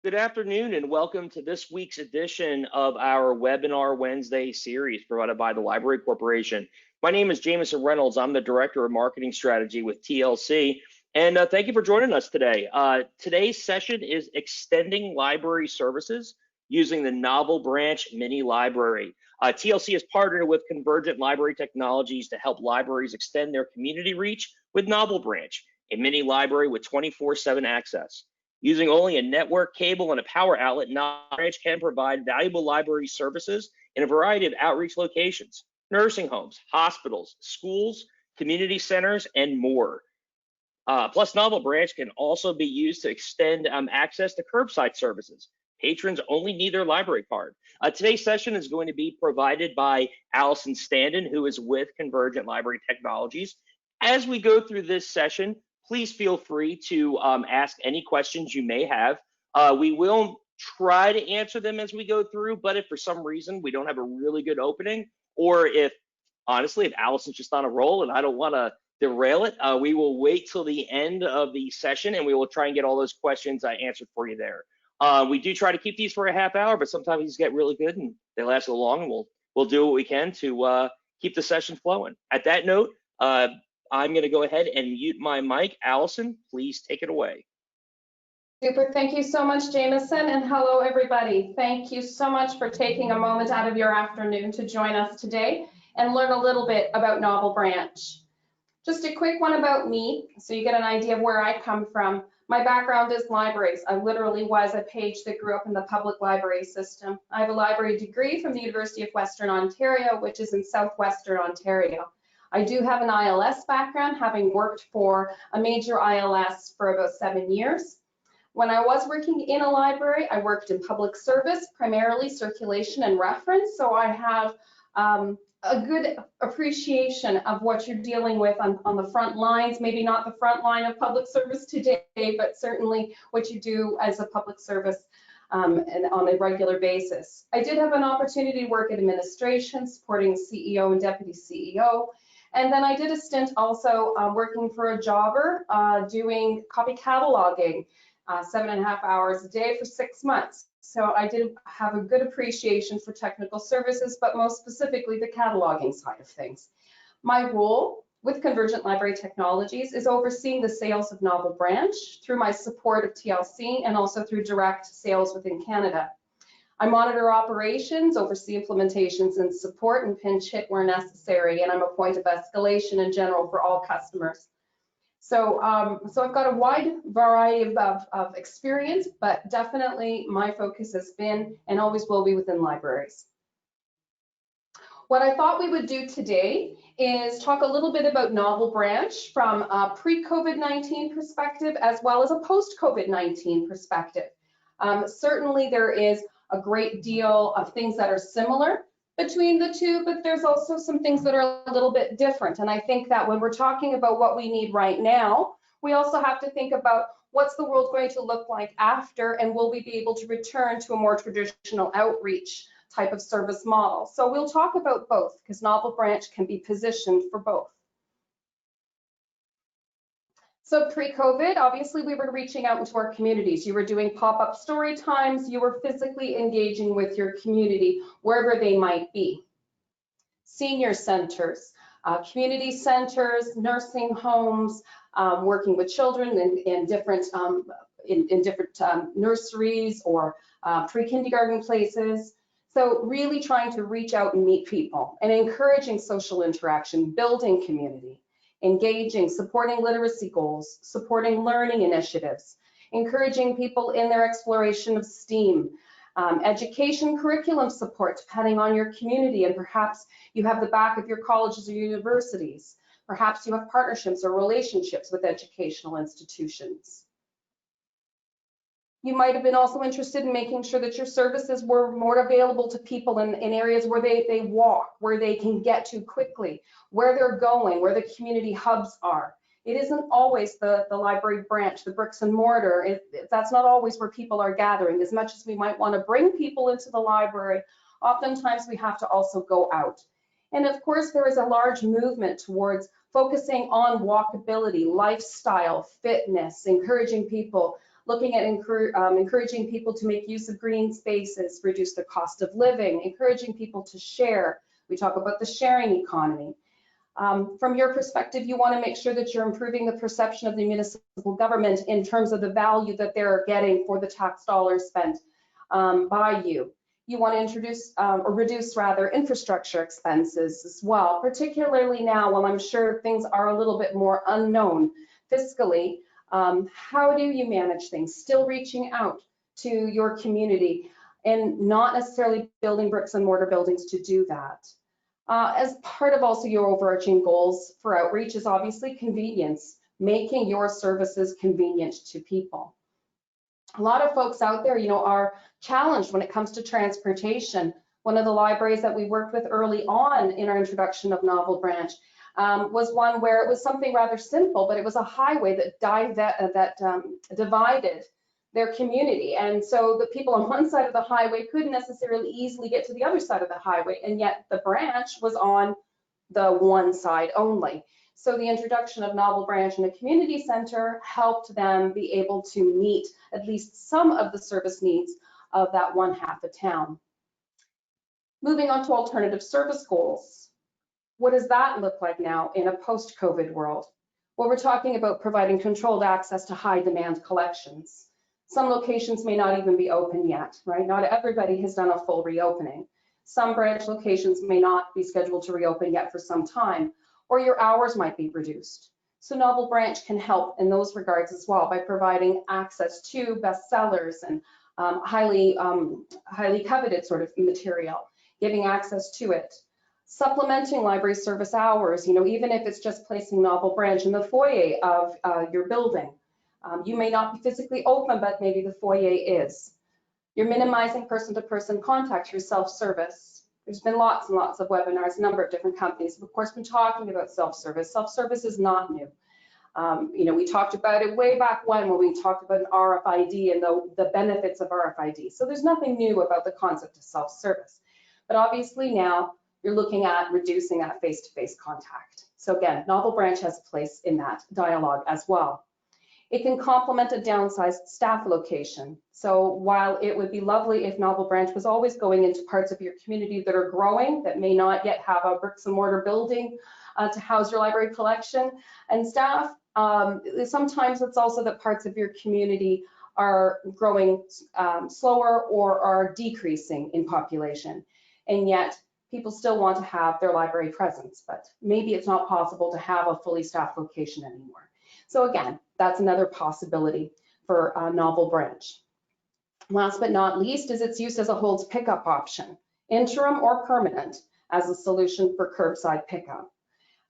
Good afternoon and welcome to this week's edition of our Webinar Wednesday series provided by the Library Corporation. My name is Jameson Reynolds. I'm the Director of Marketing Strategy with TLC, and thank you for joining us today. Today's session is extending library services using the NovelBranch mini library. TLC has partnered with Convergent Library Technologies to help libraries extend their community reach with NovelBranch, a mini library with 24/7 access. Using only a network cable and a power outlet, NovelBranch can provide valuable library services in a variety of outreach locations, nursing homes, hospitals, schools, community centers, and more. Plus, NovelBranch can also be used to extend access to curbside services. Patrons only need their library card. Today's session is going to be provided by Allison Standen, who is with Convergent Library Technologies. As we go through this session, please feel free to ask any questions you may have. We will try to answer them as we go through, but if for some reason we don't have a really good opening, or if, honestly, if Allison's just on a roll and I don't want to derail it, we will wait till the end of the session and we will try and get all those questions answered for you there. We do try to keep these for a half hour, but sometimes these get really good and they last a little long, and we'll do what we can to keep the session flowing. At that note, I'm going to go ahead and mute my mic. Allison, please take it away. Super. Thank you so much, Jameson, and hello, everybody. Thank you so much for taking a moment out of your afternoon to join us today and learn a little bit about NovelBranch. Just a quick one about me, so you get an idea of where I come from. My background is libraries. I literally was a page that grew up in the public library system. I have a library degree from the University of Western Ontario, which is in southwestern Ontario. I do have an ILS background, having worked for a major ILS for about 7 years. When I was working in a library, I worked in public service, primarily circulation and reference, so I have a good appreciation of what you're dealing with on the front lines, maybe not the front line of public service today, but certainly what you do as a public service and on a regular basis. I did have an opportunity to work in administration, supporting CEO and deputy CEO. And then I did a stint also working for a jobber doing copy cataloging, 7.5 hours a day for 6 months. So I did have a good appreciation for technical services, but most specifically the cataloging side of things. My role with Convergent Library Technologies is overseeing the sales of NovelBranch through my support of TLC and also through direct sales within Canada. I monitor operations, oversee implementations and support, and pinch hit where necessary, and I'm a point of escalation in general for all customers. So I've got a wide variety of experience, but definitely my focus has been and always will be within libraries. What I thought we would do today is talk a little bit about NovelBranch from a pre-COVID-19 perspective as well as a post-COVID-19 perspective. Certainly there is a great deal of things that are similar between the two, but there's also some things that are a little bit different. And I think that when we're talking about what we need right now, we also have to think about what's the world going to look like after, and will we be able to return to a more traditional outreach type of service model. So we'll talk about both because NovelBranch can be positioned for both. So pre-COVID, obviously we were reaching out into our communities. You were doing pop-up story times. You were physically engaging with your community wherever they might be. Senior centers, community centers, nursing homes, working with children in different nurseries or pre-kindergarten places. So really trying to reach out and meet people and encouraging social interaction, building community. Engaging, supporting literacy goals, supporting learning initiatives, encouraging people in their exploration of STEAM, education curriculum support depending on your community, and perhaps you have the back of your colleges or universities. Perhaps you have partnerships or relationships with educational institutions. You might have been also interested in making sure that your services were more available to people in areas where they walk, where they can get to quickly, where they're going, where the community hubs are. It isn't always the library branch, the bricks and mortar. That's not always where people are gathering. As much as we might want to bring people into the library, oftentimes we have to also go out. And of course, there is a large movement towards focusing on walkability, lifestyle, fitness, encouraging people looking at encouraging people to make use of green spaces, reduce the cost of living, encouraging people to share. We talk about the sharing economy. From your perspective, you want to make sure that you're improving the perception of the municipal government in terms of the value that they're getting for the tax dollars spent by you. You want to introduce or reduce rather infrastructure expenses as well, particularly now when I'm sure things are a little bit more unknown fiscally. How do you manage things? Still reaching out to your community and not necessarily building bricks and mortar buildings to do that. As part of also your overarching goals for outreach is obviously convenience, making your services convenient to people. A lot of folks out there, are challenged when it comes to transportation. One of the libraries that we worked with early on in our introduction of NovelBranch was one where it was something rather simple, but it was a highway that divided their community. And so the people on one side of the highway couldn't necessarily easily get to the other side of the highway, and yet the branch was on the one side only. So the introduction of NovelBranch in a community center helped them be able to meet at least some of the service needs of that one half of town. Moving on to alternative service goals. What does that look like now in a post-COVID world? Well, we're talking about providing controlled access to high demand collections. Some locations may not even be open yet, right? Not everybody has done a full reopening. Some branch locations may not be scheduled to reopen yet for some time, or your hours might be reduced. So NovelBranch can help in those regards as well by providing access to bestsellers and highly coveted sort of material, giving access to it. Supplementing library service hours, even if it's just placing NovelBranch in the foyer of your building. You may not be physically open, but maybe the foyer is. You're minimizing person-to-person contact through self-service. There's been lots and lots of webinars, a number of different companies have, of course, been talking about self-service. Self-service is not new. We talked about it way back when we talked about an RFID and the benefits of RFID. So there's nothing new about the concept of self-service. But obviously now you're looking at reducing that face-to-face contact. So again, NovelBranch has a place in that dialogue as well. It can complement a downsized staff location. So while it would be lovely if NovelBranch was always going into parts of your community that are growing, that may not yet have a bricks and mortar building to house your library collection and staff, sometimes it's also that parts of your community are growing slower or are decreasing in population. And yet people still want to have their library presence, but maybe it's not possible to have a fully staffed location anymore. So again, that's another possibility for NovelBranch. Last but not least is its use as a holds pickup option, interim or permanent, as a solution for curbside pickup.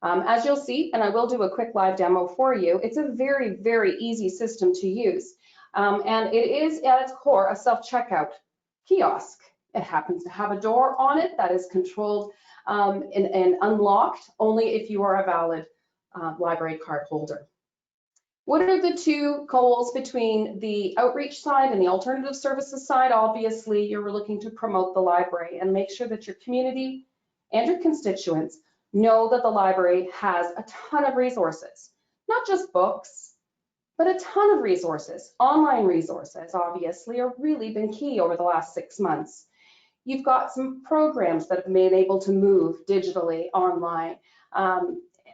As you'll see, and I will do a quick live demo for you, it's a very, very easy system to use. And it is at its core a self-checkout kiosk. It happens to have a door on it that is controlled and unlocked only if you are a valid library card holder. What are the two goals between the outreach side and the alternative services side? Obviously, you're looking to promote the library and make sure that your community and your constituents know that the library has a ton of resources, not just books, but a ton of resources. Online resources, obviously, have really been key over the last 6 months. You've got some programs that have been able to move digitally online.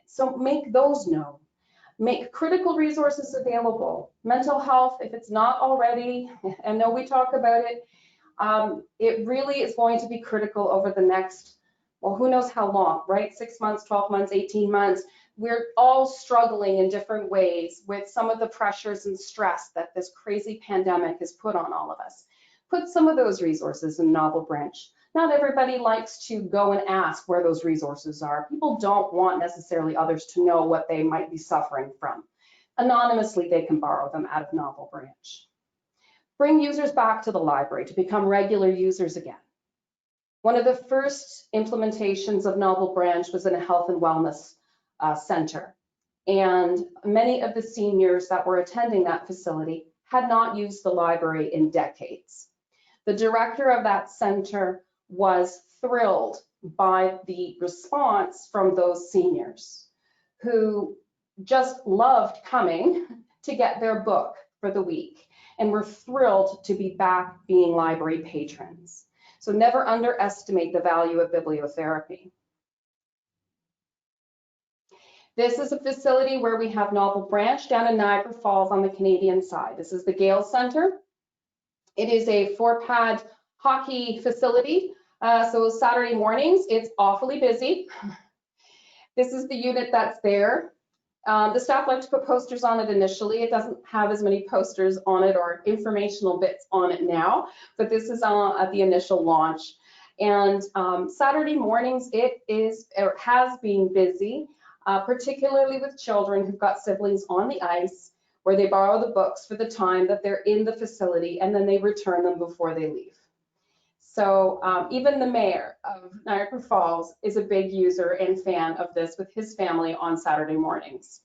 So make those known. Make critical resources available. Mental health, if it's not already, I know we talk about it, it really is going to be critical over the next, well, who knows how long, right? 6 months, 12 months, 18 months. We're all struggling in different ways with some of the pressures and stress that this crazy pandemic has put on all of us. Put some of those resources in NovelBranch. Not everybody likes to go and ask where those resources are. People don't want necessarily others to know what they might be suffering from. Anonymously, they can borrow them out of NovelBranch. Bring users back to the library to become regular users again. One of the first implementations of NovelBranch was in a health and wellness center. And many of the seniors that were attending that facility had not used the library in decades. The director of that center was thrilled by the response from those seniors who just loved coming to get their book for the week. and we're thrilled to be back being library patrons. So never underestimate the value of bibliotherapy. This is a facility where we have NovelBranch down in Niagara Falls on the Canadian side. This is the Gale Center. It is a 4-pad hockey facility. So Saturday mornings, it's awfully busy. This is the unit that's there. The staff like to put posters on it initially. It doesn't have as many posters on it or informational bits on it now, but this is at the initial launch. And Saturday mornings, it is or has been busy, particularly with children who've got siblings on the ice, where they borrow the books for the time that they're in the facility, and then they return them before they leave. So even the mayor of Niagara Falls is a big user and fan of this with his family on Saturday mornings.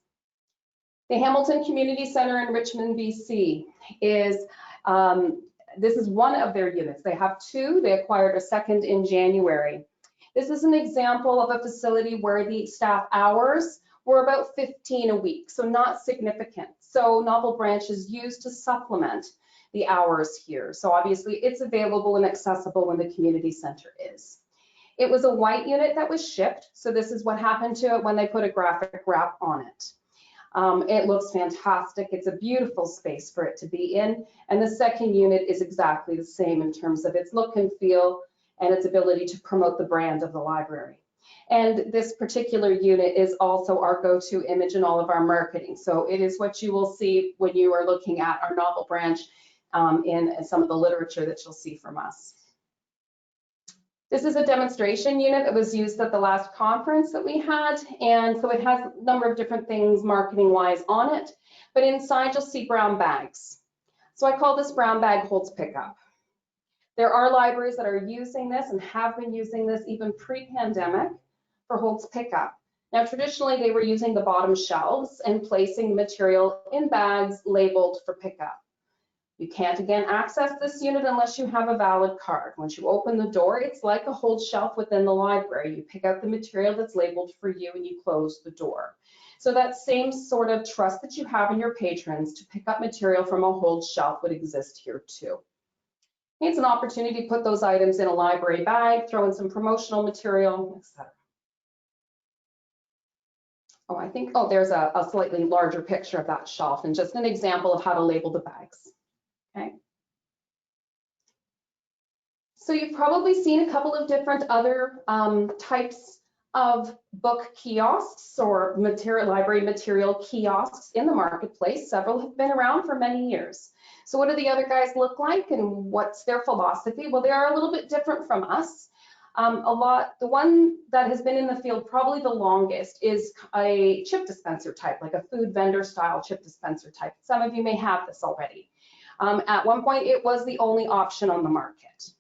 The Hamilton Community Center in Richmond, BC is, this is one of their units. They have 2, they acquired a second in January. This is an example of a facility where the staff hours were about 15 a week, so not significant. So NovelBranch is used to supplement the hours here. So obviously it's available and accessible when the community center is. It was a white unit that was shipped. So this is what happened to it when they put a graphic wrap on it. It looks fantastic. It's a beautiful space for it to be in. And the second unit is exactly the same in terms of its look and feel and its ability to promote the brand of the library. And this particular unit is also our go-to image in all of our marketing. So it is what you will see when you are looking at our NovelBranch in some of the literature that you'll see from us. This is a demonstration unit that was used at the last conference that we had. And so it has a number of different things marketing-wise on it. But inside you'll see brown bags. So I call this brown bag holds pickup. There are libraries that are using this and have been using this even pre-pandemic for holds pickup. Now, traditionally, they were using the bottom shelves and placing material in bags labeled for pickup. You can't, again, access this unit unless you have a valid card. Once you open the door, it's like a hold shelf within the library. You pick out the material that's labeled for you and you close the door. So that same sort of trust that you have in your patrons to pick up material from a hold shelf would exist here too. It's an opportunity to put those items in a library bag, throw in some promotional material, etc. Oh, I think, oh, there's a slightly larger picture of that shelf and just an example of how to label the bags. Okay. So you've probably seen a couple of different other types of book kiosks or library material kiosks in the marketplace. Several have been around for many years. So what do the other guys look like and what's their philosophy? Well, they are a little bit different from us. The one that has been in the field probably the longest is a chip dispenser type, like a food vendor style chip dispenser type. Some of you may have this already. At one point, it was the only option on the market.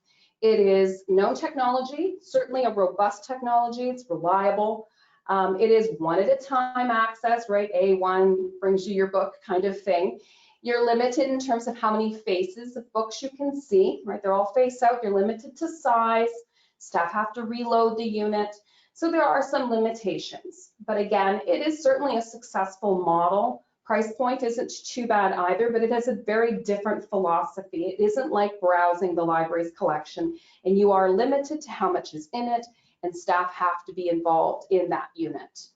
It is known technology, certainly a robust technology. It's reliable. It is one at a time access, right? A1 brings you your book kind of thing. You're limited in terms of how many faces of books you can see, right? They're all face out. You're limited to size. Staff have to reload the unit. So there are some limitations. But again, it is certainly a successful model. Price point isn't too bad either, but it has a very different philosophy. It isn't like browsing the library's collection, and you are limited to how much is in it, and staff have to be involved in that unit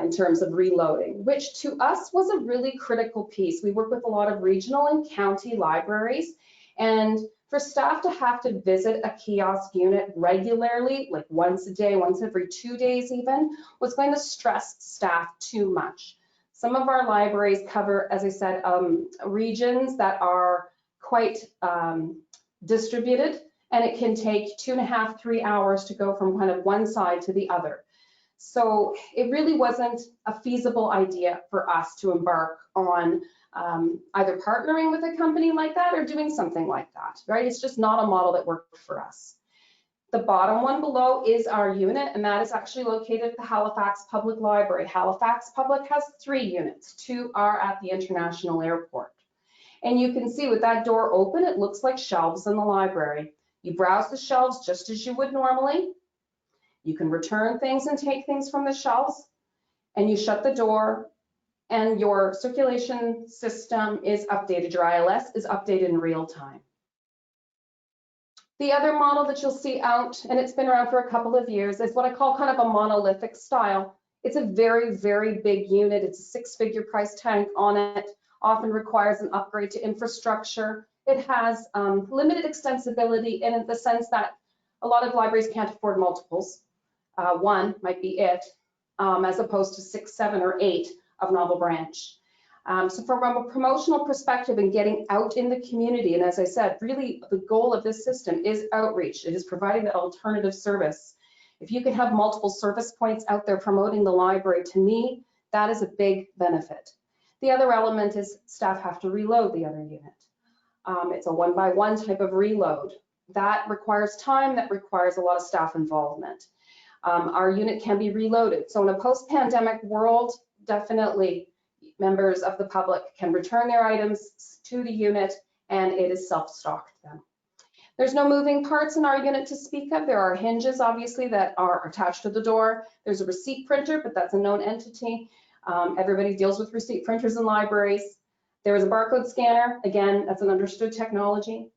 in terms of reloading, which to us was a really critical piece. We work with a lot of regional and county libraries, and for staff to have to visit a kiosk unit regularly, like once a day, once every 2 days even, was going to stress staff too much. Some of our libraries cover, as I said, regions that are quite distributed, and it can take 2.5, 3 hours to go from kind of one side to the other. So it really wasn't a feasible idea for us to embark on either partnering with a company like that or doing something like that, right? It's just not a model that worked for us. The bottom one below is our unit, and that is actually located at the Halifax Public Library. Halifax Public has 3 units. 2 are at the International Airport. And you can see with that door open, it looks like shelves in the library. You browse the shelves just as you would normally. You can return things and take things from the shelves, and you shut the door, and your circulation system is updated, your ILS is updated in real time. The other model that you'll see out, and it's been around for a couple of years, is what I call kind of a monolithic style. It's a very, very big unit. It's a six-figure price tag on it, often requires an upgrade to infrastructure. It has limited extensibility in the sense that a lot of libraries can't afford multiples. One might be it, as opposed to 6, 7, or 8 of NovelBranch. So from a promotional perspective and getting out in the community, and as I said, really the goal of this system is outreach. It is providing that alternative service. If you can have multiple service points out there promoting the library, to me, that is a big benefit. The other element is staff have to reload the other unit. It's a one-by-one type of reload. That requires time, that requires a lot of staff involvement. Our unit can be reloaded. So in a post-pandemic world, definitely members of the public can return their items to the unit and it is self-stocked then. There's no moving parts in our unit to speak of. There are hinges, obviously, that are attached to the door. There's a receipt printer, but that's a known entity. Everybody deals with receipt printers in libraries. There is a barcode scanner. Again, that's an understood technology.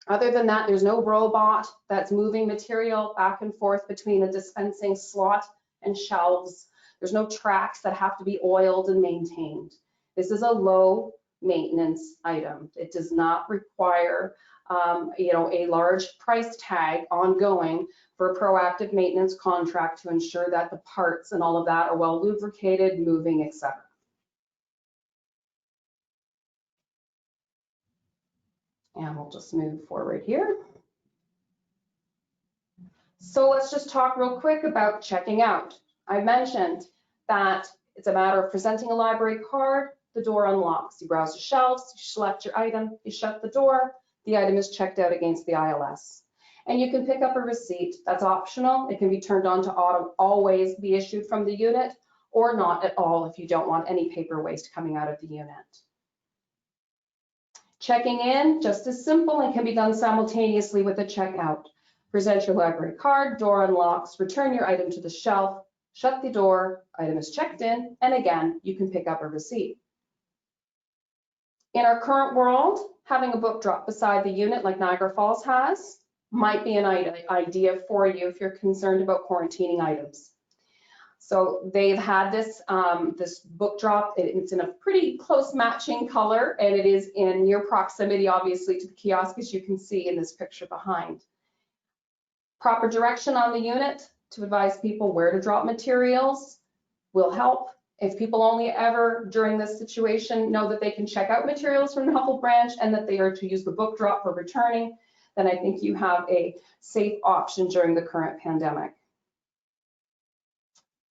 Other than that, there's no robot that's moving material back and forth between a dispensing slot and shelves. There's no tracks that have to be oiled and maintained. This is a low maintenance item. It does not require a large price tag ongoing for a proactive maintenance contract to ensure that the parts and all of that are well lubricated, moving, etc. And we'll just move forward here. So let's just talk real quick about checking out. I mentioned that it's a matter of presenting a library card, the door unlocks. You browse the shelves, you select your item, you shut the door, the item is checked out against the ILS. And you can pick up a receipt. That's optional. It can be turned on to always be issued from the unit, or not at all if you don't want any paper waste coming out of the unit. Checking in, just as simple, and can be done simultaneously with a checkout. Present your library card, door unlocks, return your item to the shelf, shut the door, item is checked in, and again, you can pick up a receipt. In our current world, having a book drop beside the unit like Niagara Falls has might be an idea for you if you're concerned about quarantining items. So they've had this book drop. It's in a pretty close matching color, and it is in near proximity, obviously, to the kiosk, as you can see in this picture behind. Proper direction on the unit to advise people where to drop materials will help. If people only ever during this situation know that they can check out materials from NovelBranch and that they are to use the book drop for returning, then I think you have a safe option during the current pandemic.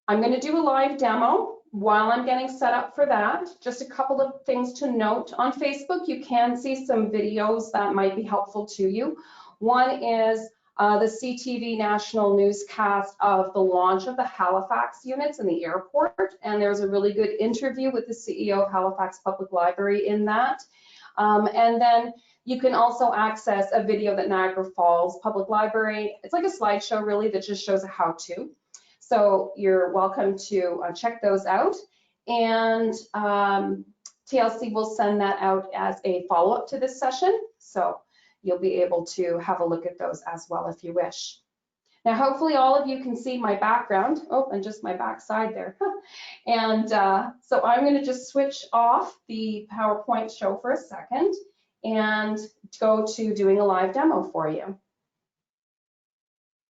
I'm going to do a live demo. While I'm getting set up for that, just a couple of things to note. On Facebook, you can see some videos that might be helpful to you. One is the CTV national newscast of the launch of the Halifax units in the airport, and there's a really good interview with the CEO of Halifax Public Library in that. And then you can also access a video that Niagara Falls Public Library, it's like a slideshow really that just shows a how-to. So you're welcome to check those out, and TLC will send that out as a follow-up to this session. So you'll be able to have a look at those as well if you wish. Now, hopefully all of you can see my background. Oh, and just my backside there. And so I'm going to just switch off the PowerPoint show for a second and go to doing a live demo for you.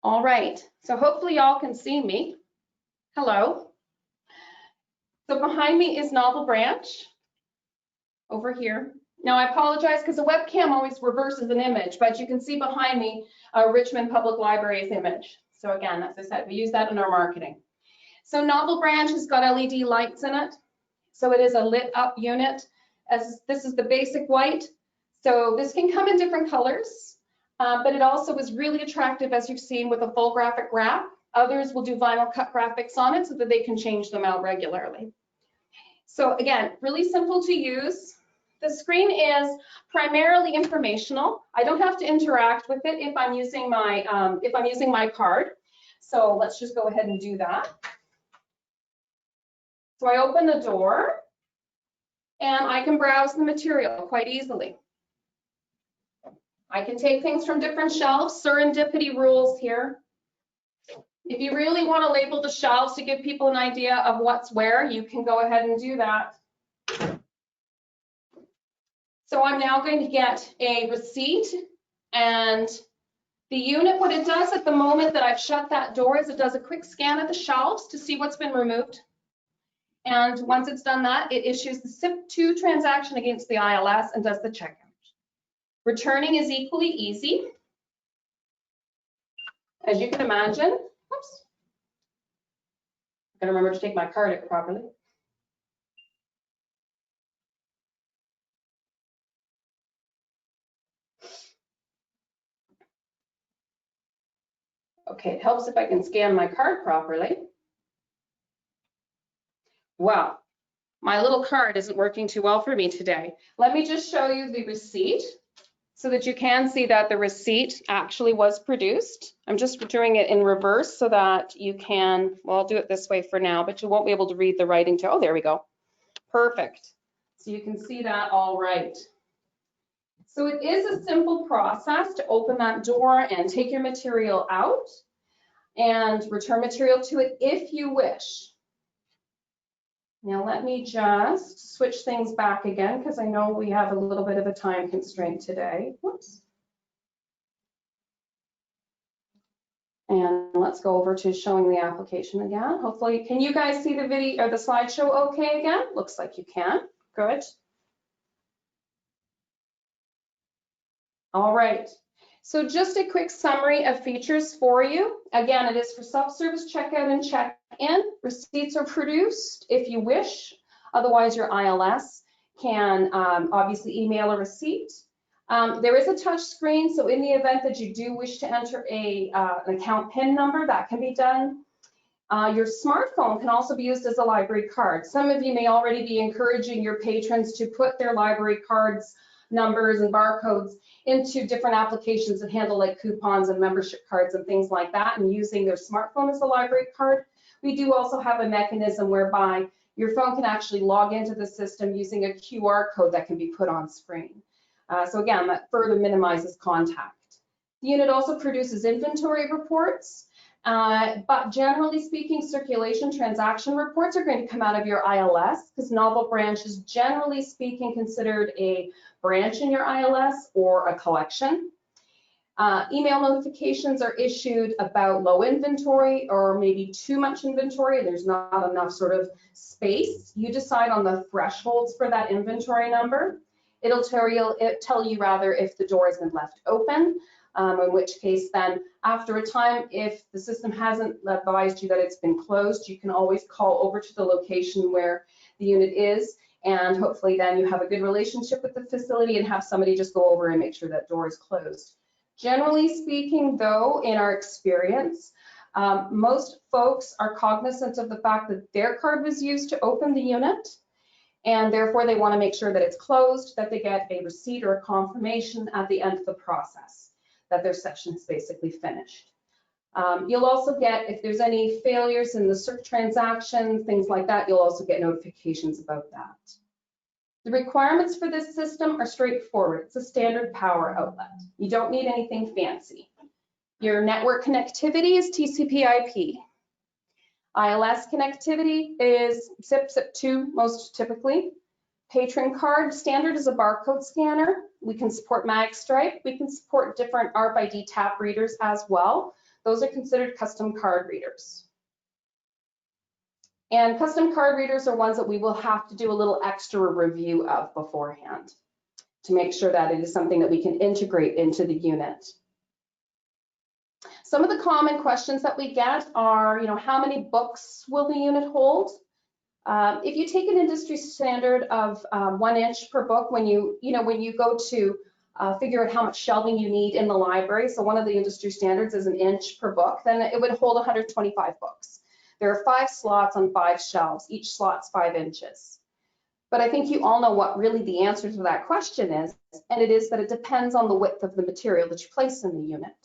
All right, so hopefully y'all can see me. Hello. So behind me is NovelBranch over here. Now I apologize because the webcam always reverses an image, but you can see behind me Richmond Public Library's image. So again, as I said, we use that in our marketing. So NovelBranch has got LED lights in it. So it is a lit up unit. This is the basic white. So this can come in different colors, but it also is really attractive, as you've seen, with a full graphic wrap. Others will do vinyl cut graphics on it so that they can change them out regularly. So again, really simple to use. The screen is primarily informational. I don't have to interact with it if I'm using my card. So let's just go ahead and do that. So I open the door, and I can browse the material quite easily. I can take things from different shelves, serendipity rules here. If you really want to label the shelves to give people an idea of what's where, you can go ahead and do that. So I'm now going to get a receipt, and the unit, what it does at the moment that I've shut that door is it does a quick scan of the shelves to see what's been removed. And once it's done that, it issues the SIP2 transaction against the ILS and does the checkout. Returning is equally easy. As you can imagine, oops, I'm gonna remember to take my card out properly. Okay, it helps if I can scan my card properly. Wow, my little card isn't working too well for me today. Let me just show you the receipt so that you can see that the receipt actually was produced. I'm just doing it in reverse so that you can, well, I'll do it this way for now, but you won't be able to read the writing too. Oh, there we go. Perfect. So you can see that all right. So it is a simple process to open that door and take your material out and return material to it if you wish. Now let me just switch things back again because I know we have a little bit of a time constraint today. Whoops. And let's go over to showing the application again. Hopefully, can you guys see the video or the slideshow okay again? Looks like you can. Good. All right. So just a quick summary of features for you. Again, it is for self-service checkout and check-in. Receipts are produced if you wish. Otherwise, your ILS can obviously email a receipt. There is a touch screen, so in the event that you do wish to enter an account PIN number, that can be done. Your smartphone can also be used as a library card. Some of you may already be encouraging your patrons to put their library cards, numbers, and barcodes into different applications that handle like coupons and membership cards and things like that, and using their smartphone as a library card. We do also have a mechanism whereby your phone can actually log into the system using a QR code that can be put on screen. So again, that further minimizes contact. The unit also produces inventory reports, but generally speaking, circulation transaction reports are going to come out of your ILS because NovelBranch is generally speaking considered a branch in your ILS or a collection. Email notifications are issued about low inventory or maybe too much inventory. There's not enough sort of space. You decide on the thresholds for that inventory number. It'll tell you if the door has been left open, in which case then after a time, if the system hasn't advised you that it's been closed, you can always call over to the location where the unit is, and hopefully then you have a good relationship with the facility and have somebody just go over and make sure that door is closed. Generally speaking though, in our experience, most folks are cognizant of the fact that their card was used to open the unit, and therefore they want to make sure that it's closed, that they get a receipt or a confirmation at the end of the process that their session is basically finished. You'll also get, if there's any failures in the circ transaction, things like that, you'll also get notifications about that. The requirements for this system are straightforward. It's a standard power outlet. You don't need anything fancy. Your network connectivity is TCP/IP. ILS connectivity is SIP, SIP2 most typically. Patron card standard is a barcode scanner. We can support magstripe. We can support different RFID tap readers as well. Those are considered custom card readers. And custom card readers are ones that we will have to do a little extra review of beforehand to make sure that it is something that we can integrate into the unit. Some of the common questions that we get are, how many books will the unit hold? If you take an industry standard of 1 inch per book, when you go to figure out how much shelving you need in the library, so one of the industry standards is 1 inch per book, then it would hold 125 books. There are 5 slots on 5 shelves. Each slot's 5 inches. But I think you all know what really the answer to that question is, and it is that it depends on the width of the material that you place in the unit.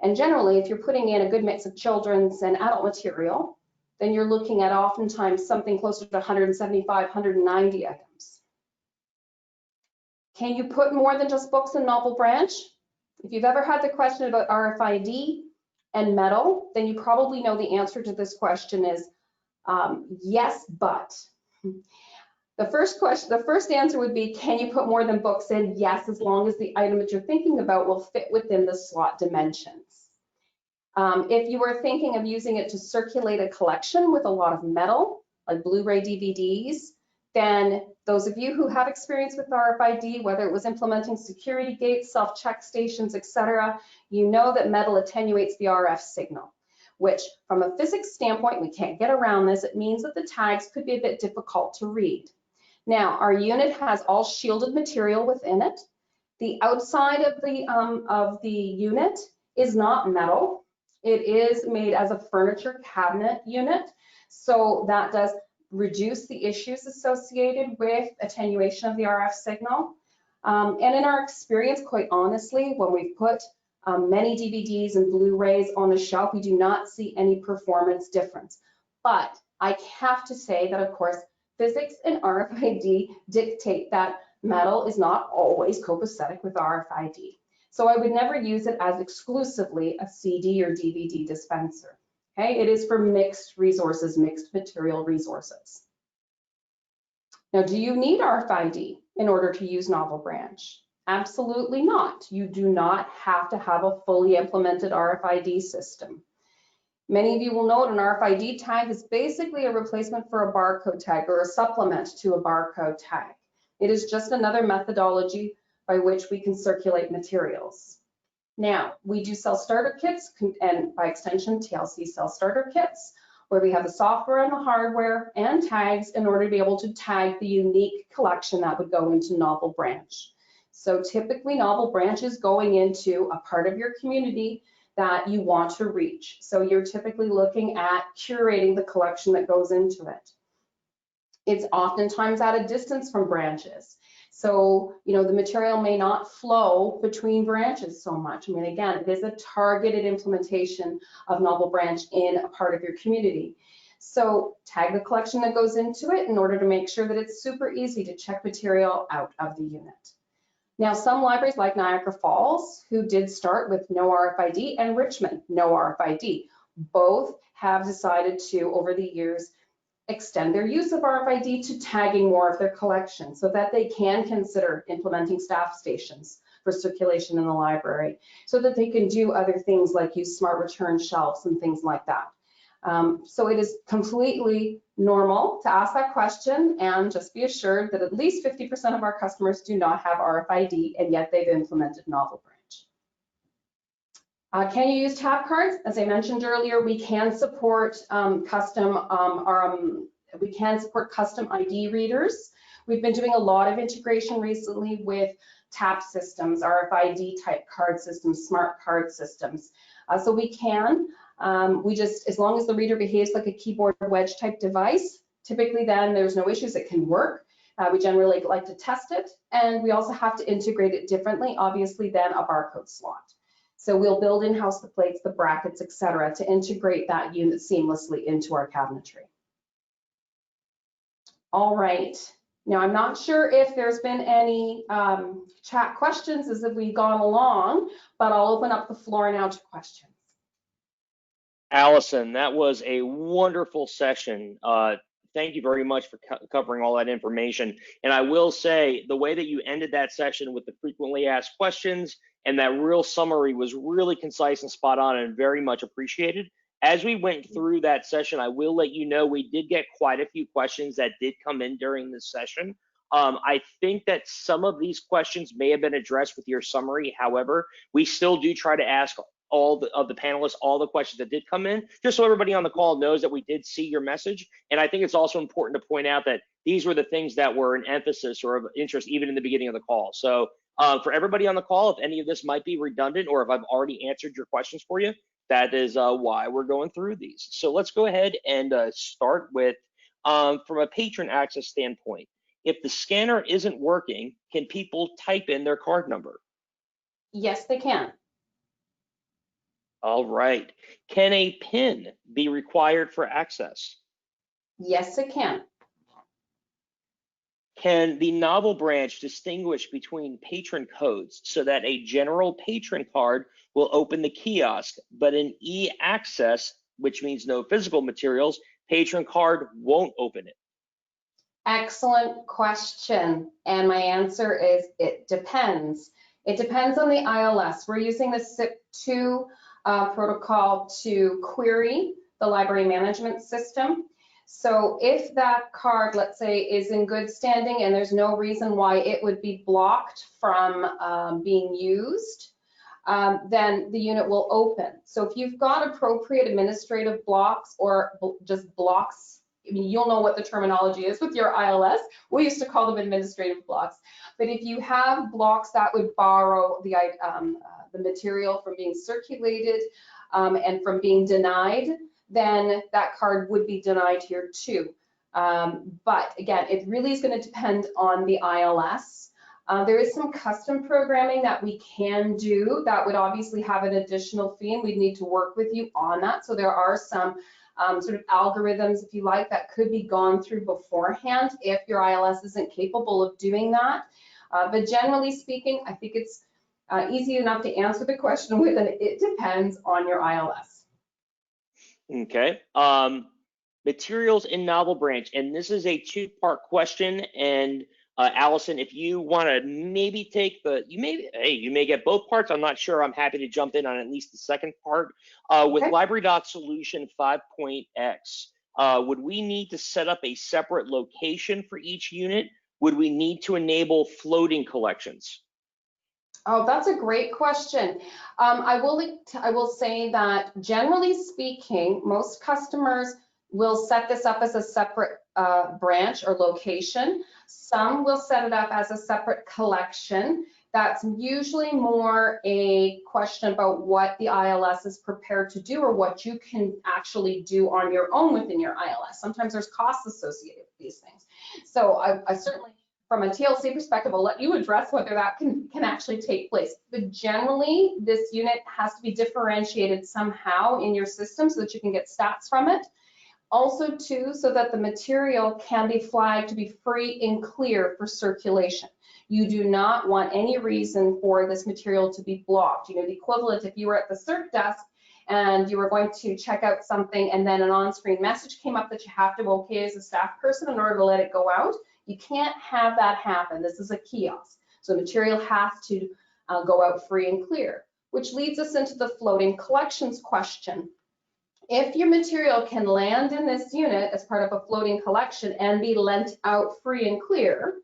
And generally, if you're putting in a good mix of children's and adult material, then you're looking at oftentimes something closer to 175, 190 items. Can you put more than just books in NovelBranch? If you've ever had the question about RFID and metal, then you probably know the answer to this question is yes, but. The first answer would be, can you put more than books in? Yes, as long as the item that you're thinking about will fit within the slot dimensions. If you were thinking of using it to circulate a collection with a lot of metal, like Blu-ray DVDs, then those of you who have experience with RFID, whether it was implementing security gates, self-check stations, etc., you know that metal attenuates the RF signal, which from a physics standpoint, we can't get around this. It means that the tags could be a bit difficult to read. Now, our unit has all shielded material within it. The outside of the unit is not metal. It is made as a furniture cabinet unit, so that does reduce the issues associated with attenuation of the RF signal. And in our experience, quite honestly, when we've put many DVDs and Blu-rays on the shelf, we do not see any performance difference. But I have to say that, of course, physics and RFID dictate that metal is not always copacetic with RFID. So I would never use it as exclusively a CD or DVD dispenser. Okay, it is for mixed resources, mixed material resources. Now, do you need RFID in order to use NovelBranch? Absolutely not. You do not have to have a fully implemented RFID system. Many of you will know an RFID tag is basically a replacement for a barcode tag or a supplement to a barcode tag. It is just another methodology by which we can circulate materials. Now, we do sell starter kits, and by extension, TLC sells starter kits, where we have the software and the hardware and tags in order to be able to tag the unique collection that would go into NovelBranch. So typically, NovelBranch is going into a part of your community that you want to reach. So you're typically looking at curating the collection that goes into it. It's oftentimes at a distance from branches. So, you know, the material may not flow between branches so much. I mean, again, it is a targeted implementation of NovelBranch in a part of your community. So tag the collection that goes into it in order to make sure that it's super easy to check material out of the unit. Now, some libraries like Niagara Falls, who did start with no RFID, and Richmond, no RFID, both have decided to, over the years, extend their use of RFID to tagging more of their collection so that they can consider implementing staff stations for circulation in the library, so that they can do other things like use smart return shelves and things like that. So it is completely normal to ask that question, and just be assured that at least 50% of our customers do not have RFID, and yet they've implemented NovelBranch. Can you use tab cards? As I mentioned earlier, we can support custom ID readers. We've been doing a lot of integration recently with tap systems, RFID type card systems, smart card systems. So we can. As long as the reader behaves like a keyboard wedge type device, typically then there's no issues, it can work. We generally like to test it, and we also have to integrate it differently, obviously, than a barcode slot. So we'll build in-house the plates, the brackets, etc., to integrate that unit seamlessly into our cabinetry. All right. Now, I'm not sure if there's been any chat questions as if we've gone along, but I'll open up the floor now to questions. Allison, that was a wonderful session. Thank you very much for covering all that information. And I will say, the way that you ended that session with the frequently asked questions and that real summary was really concise and spot on and very much appreciated. As we went through that session, I will let you know we did get quite a few questions that did come in during this session. I think that some of these questions may have been addressed with your summary. However, we still do try to ask all the panelists all the questions that did come in, just so everybody on the call knows that we did see your message. And I think it's also important to point out that these were the things that were an emphasis or of interest even in the beginning of the call. So for everybody on the call, if any of this might be redundant or if I've already answered your questions for you, that is why we're going through these. So let's go ahead and start with, from a patron access standpoint, if the scanner isn't working, can people type in their card number? Yes, they can. All right. Can a PIN be required for access? Yes, it can. Can the NovelBranch distinguish between patron codes so that a general patron card will open the kiosk, but an e-access, which means no physical materials, patron card won't open it? Excellent question. And my answer is it depends. It depends on the ILS. We're using the SIP2 protocol to query the library management system. So if that card, let's say, is in good standing and there's no reason why it would be blocked from being used, then the unit will open. So if you've got appropriate administrative blocks or just blocks, I mean, you'll know what the terminology is with your ILS. We used to call them administrative blocks. But if you have blocks that would borrow the material from being circulated and from being denied, then that card would be denied here too. But again, it really is going to depend on the ILS. There is some custom programming that we can do that would obviously have an additional fee, and we'd need to work with you on that. So there are some sort of algorithms, if you like, that could be gone through beforehand if your ILS isn't capable of doing that. But generally speaking, I think it's easy enough to answer the question with an it depends on your ILS. Okay. Materials in NovelBranch, and this is a two-part question. And Allison, if you want to maybe take you may get both parts. I'm not sure. I'm happy to jump in on at least the second part. With Okay. Library.Solution 5.x, would we need to set up a separate location for each unit? Would we need to enable floating collections? Oh, that's a great question. I will say that generally speaking, most customers will set this up as a separate branch or location. Some will set it up as a separate collection. That's usually more a question about what the ILS is prepared to do or what you can actually do on your own within your ILS. Sometimes there's costs associated with these things. So I certainly, from a TLC perspective, I'll let you address whether that can actually take place. But generally, this unit has to be differentiated somehow in your system so that you can get stats from it. Also, too, so that the material can be flagged to be free and clear for circulation. You do not want any reason for this material to be blocked. You know, the equivalent if you were at the CERT desk and you were going to check out something and then an on-screen message came up that you have to okay as a staff person in order to let it go out. You can't have that happen. This is a kiosk. So material has to go out free and clear, which leads us into the floating collections question. If your material can land in this unit as part of a floating collection and be lent out free and clear,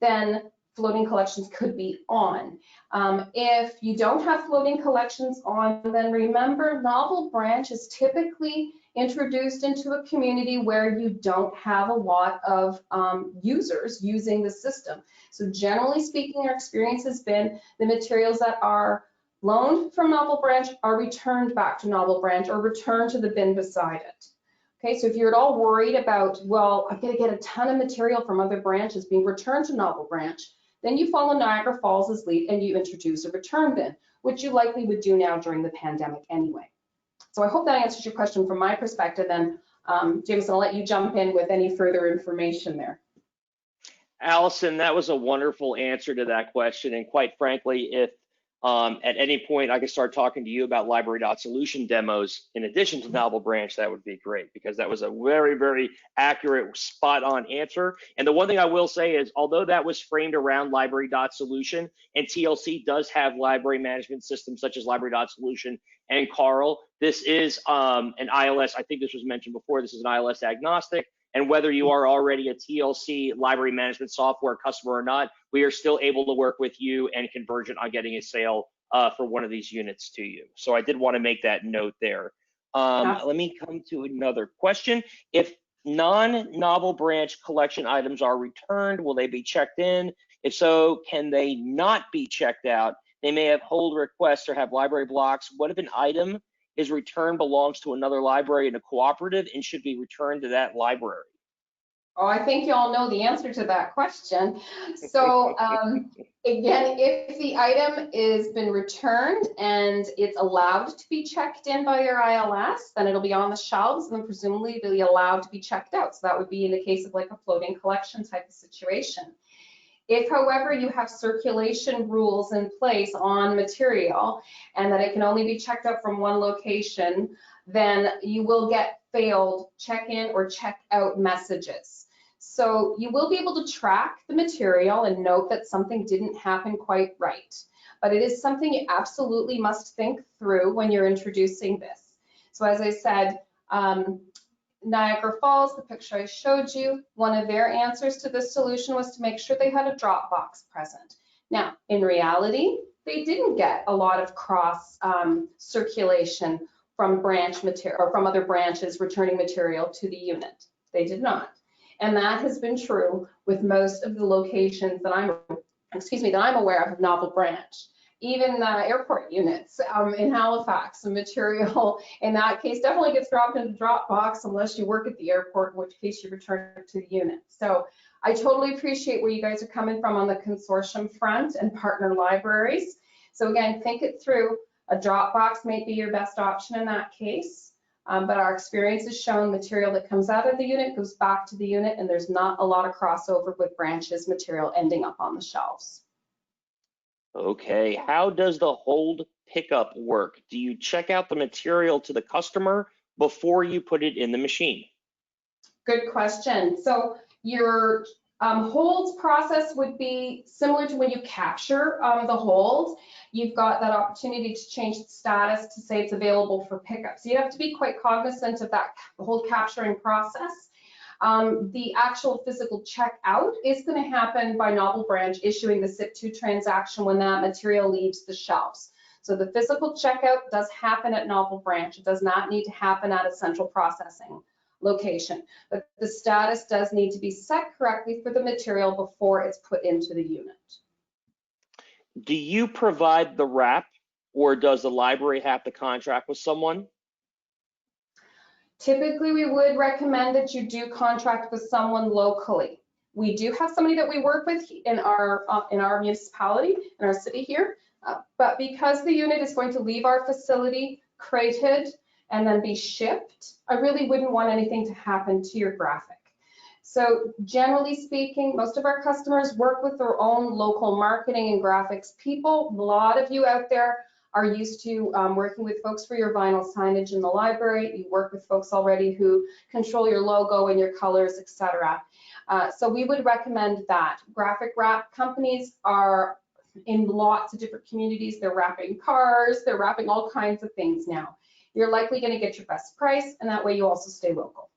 then floating collections could be on. If you don't have floating collections on, then remember NovelBranch is typically introduced into a community where you don't have a lot of users using the system. So generally speaking, our experience has been the materials that are loaned from NovelBranch are returned back to NovelBranch or returned to the bin beside it. Okay, so if you're at all worried about, well, I'm going to get a ton of material from other branches being returned to NovelBranch, then you follow Niagara Falls' lead and you introduce a return bin, which you likely would do now during the pandemic anyway. So I hope that answers your question from my perspective. And James, I'll let you jump in with any further information there. Allison, that was a wonderful answer to that question. And quite frankly, if at any point I could start talking to you about Library.Solution demos in addition to NovelBranch, that would be great, because that was a very, very accurate, spot on answer. And the one thing I will say is, although that was framed around Library.Solution, and TLC does have library management systems such as Library.Solution and Carl, this is an ILS, I think this was mentioned before, this is an ILS agnostic. And whether you are already a TLC library management software customer or not, we are still able to work with you and Convergent on getting a sale for one of these units to you. So I did want to make that note there. Let me come to another question. If non-NovelBranch collection items are returned, will they be checked in? If so, can they not be checked out? They may have hold requests or have library blocks. What if an item is returned belongs to another library in a cooperative and should be returned to that library? Oh, I think you all know the answer to that question. So again, if the item has been returned and it's allowed to be checked in by your ILS, then it'll be on the shelves and then presumably it'll be allowed to be checked out. So that would be in the case of like a floating collection type of situation. If, however, you have circulation rules in place on material and that it can only be checked out from one location, then you will get failed check-in or check-out messages. So you will be able to track the material and note that something didn't happen quite right. But it is something you absolutely must think through when you're introducing this. So as I said, Niagara Falls, the picture I showed you, one of their answers to this solution was to make sure they had a drop box present. Now, in reality, they didn't get a lot of cross circulation from branch material or from other branches returning material to the unit. They did not. And that has been true with most of the locations that I'm aware of NovelBranch. Even airport units in Halifax, the material in that case definitely gets dropped into the drop box unless you work at the airport, in which case you return it to the unit. So I totally appreciate where you guys are coming from on the consortium front and partner libraries. So again, think it through. A drop box may be your best option in that case, but our experience has shown material that comes out of the unit goes back to the unit, and there's not a lot of crossover with branches material ending up on the shelves. Okay, how does the hold pickup work? Do you check out the material to the customer before you put it in the machine? Good question. So your holds process would be similar to when you capture the hold. You've got that opportunity to change the status to say it's available for pickup. So you have to be quite cognizant of that hold capturing process. The actual physical checkout is going to happen by NovelBranch issuing the SIP2 transaction when that material leaves the shelves. So the physical checkout does happen at NovelBranch. It does not need to happen at a central processing location, but the status does need to be set correctly for the material before it's put into the unit. Do you provide the wrap, or does the library have to contract with someone? Typically, we would recommend that you do contract with someone locally. We do have somebody that we work with in our municipality, in our city here, but because the unit is going to leave our facility crated and then be shipped, I really wouldn't want anything to happen to your graphic. So generally speaking, most of our customers work with their own local marketing and graphics people. A lot of you out there are used to working with folks for your vinyl signage in the library. You work with folks already who control your logo and your colors, etc. So we would recommend that. Graphic wrap companies are in lots of different communities. They're wrapping cars, they're wrapping all kinds of things now. You're likely going to get your best price, and that way you also stay local.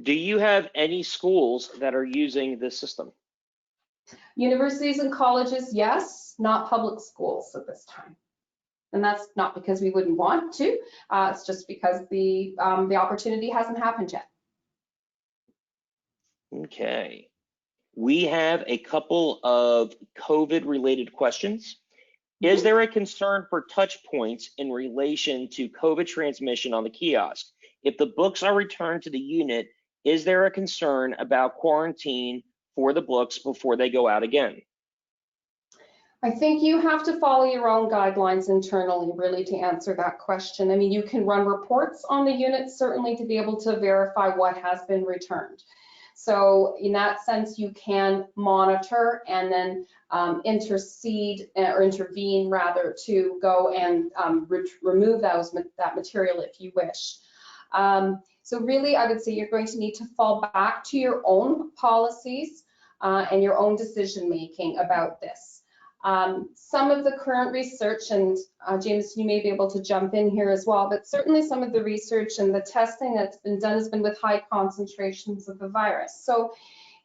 Do you have any schools that are using this system? Universities and colleges, yes, not public schools at this time. And that's not because we wouldn't want to, it's just because the opportunity hasn't happened yet. Okay. We have a couple of COVID-related questions. Is there a concern for touch points in relation to COVID transmission on the kiosk? If the books are returned to the unit, is there a concern about quarantine for the books before they go out again? I think you have to follow your own guidelines internally, really, to answer that question. I mean, you can run reports on the unit, certainly, to be able to verify what has been returned. So in that sense, you can monitor and then intercede or intervene, rather, to go and remove that material if you wish. So really, I would say you're going to need to fall back to your own policies and your own decision making about this. Some of the current research, and James, you may be able to jump in here as well, but certainly some of the research and the testing that's been done has been with high concentrations of the virus. So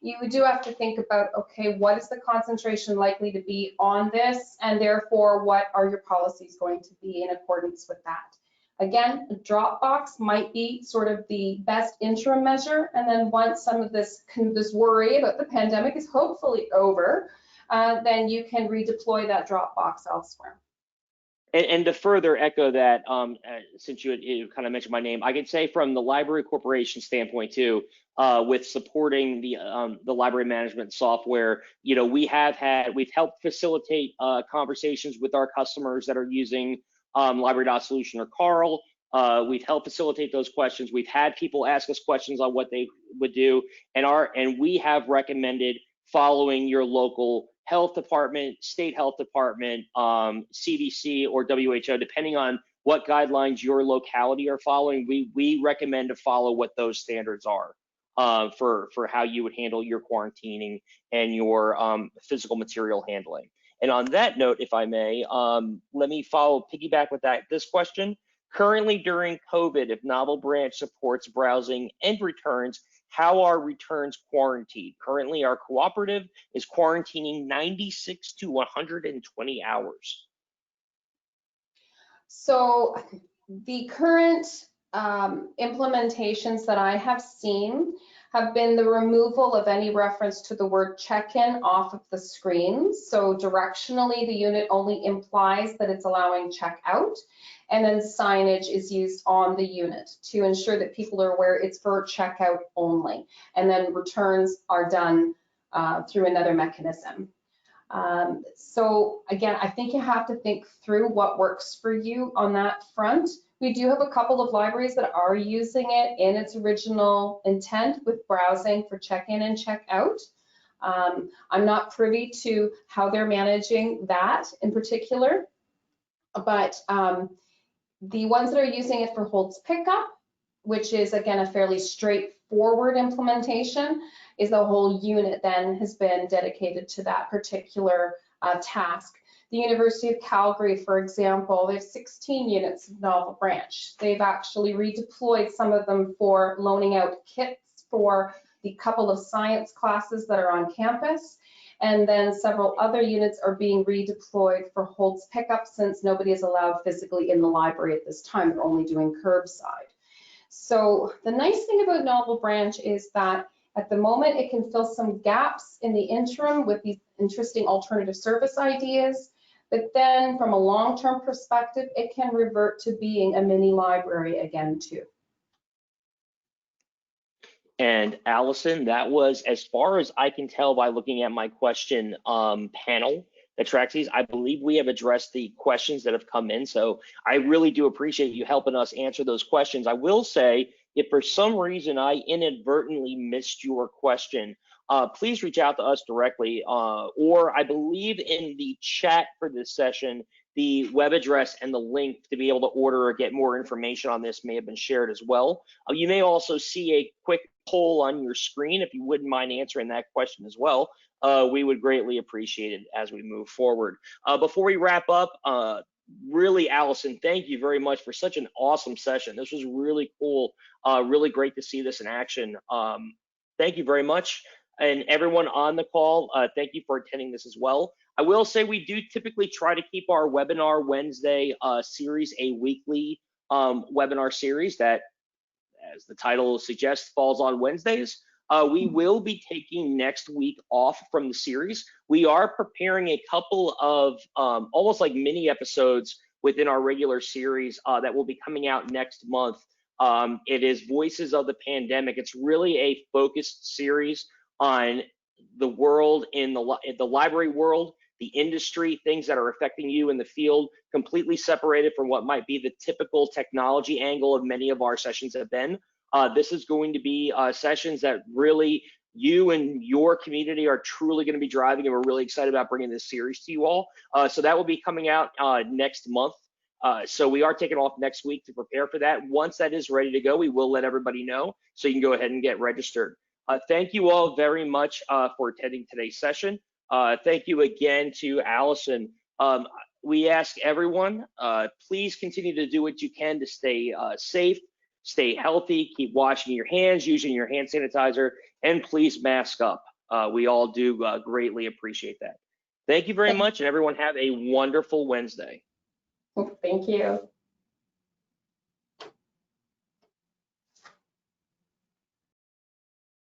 you do have to think about, okay, what is the concentration likely to be on this, and therefore what are your policies going to be in accordance with that? Again, a drop box might be sort of the best interim measure, and then once some of this worry about the pandemic is hopefully over, then you can redeploy that drop box elsewhere. And to further echo that, since you kind of mentioned my name, I can say from the Library Corporation standpoint too, with supporting the library management software, you know, we've helped facilitate conversations with our customers that are using Library.Solution or Carl. We've helped facilitate those questions. We've had people ask us questions on what they would do, and we have recommended following your local health department, state health department, CDC, or WHO, depending on what guidelines your locality are following. We recommend to follow what those standards are for how you would handle your quarantining and your physical material handling. And on that note, if I may, let me piggyback with this question. Currently during COVID, if NovelBranch supports browsing and returns, how are returns quarantined? Currently, our cooperative is quarantining 96 to 120 hours. So the current implementations that I have seen have been the removal of any reference to the word check-in off of the screen. So directionally, the unit only implies that it's allowing check-out, and then signage is used on the unit to ensure that people are aware it's for checkout only. And then returns are done through another mechanism. So again, I think you have to think through what works for you on that front. We do have a couple of libraries that are using it in its original intent with browsing for check-in and check-out. I'm not privy to how they're managing that in particular, but the ones that are using it for holds pickup, which is again a fairly straightforward implementation, is the whole unit then has been dedicated to that particular task. The University of Calgary, for example, they have 16 units of NovelBranch. They've actually redeployed some of them for loaning out kits for the couple of science classes that are on campus. And then several other units are being redeployed for holds pickup since nobody is allowed physically in the library at this time. They're only doing curbside. So the nice thing about NovelBranch is that at the moment it can fill some gaps in the interim with these interesting alternative service ideas. But then from a long-term perspective, it can revert to being a mini library again too. And Allison, that was, as far as I can tell by looking at my question panel that tracks these, I believe we have addressed the questions that have come in. So I really do appreciate you helping us answer those questions. I will say, if for some reason I inadvertently missed your question, please reach out to us directly, or I believe in the chat for this session, the web address and the link to be able to order or get more information on this may have been shared as well. You may also see a quick poll on your screen. If you wouldn't mind answering that question as well, we would greatly appreciate it as we move forward. Before we wrap up, really, Allison, thank you very much for such an awesome session. This was really cool, really great to see this in action. Thank you very much. And everyone on the call, thank you for attending this as well. I will say we do typically try to keep our Webinar Wednesday series a weekly webinar series that, as the title suggests, falls on Wednesdays. We will be taking next week off from the series. We are preparing a couple of almost like mini episodes within our regular series that will be coming out next month. It is Voices of the Pandemic. It's really a focused series on the world in the library world, the industry, things that are affecting you in the field, completely separated from what might be the typical technology angle of many of our sessions have been. This is going to be sessions that really you and your community are truly going to be driving, and we're really excited about bringing this series to you all. So that will be coming out next month. So we are taking off next week to prepare for that. Once that is ready to go, we will let everybody know, so you can go ahead and get registered. Thank you all very much for attending today's session. Thank you again to Allison. We ask everyone, please continue to do what you can to stay safe, stay healthy, keep washing your hands, using your hand sanitizer, and please mask up. We all do greatly appreciate that. Thank you very much, and everyone have a wonderful Wednesday. Thank you.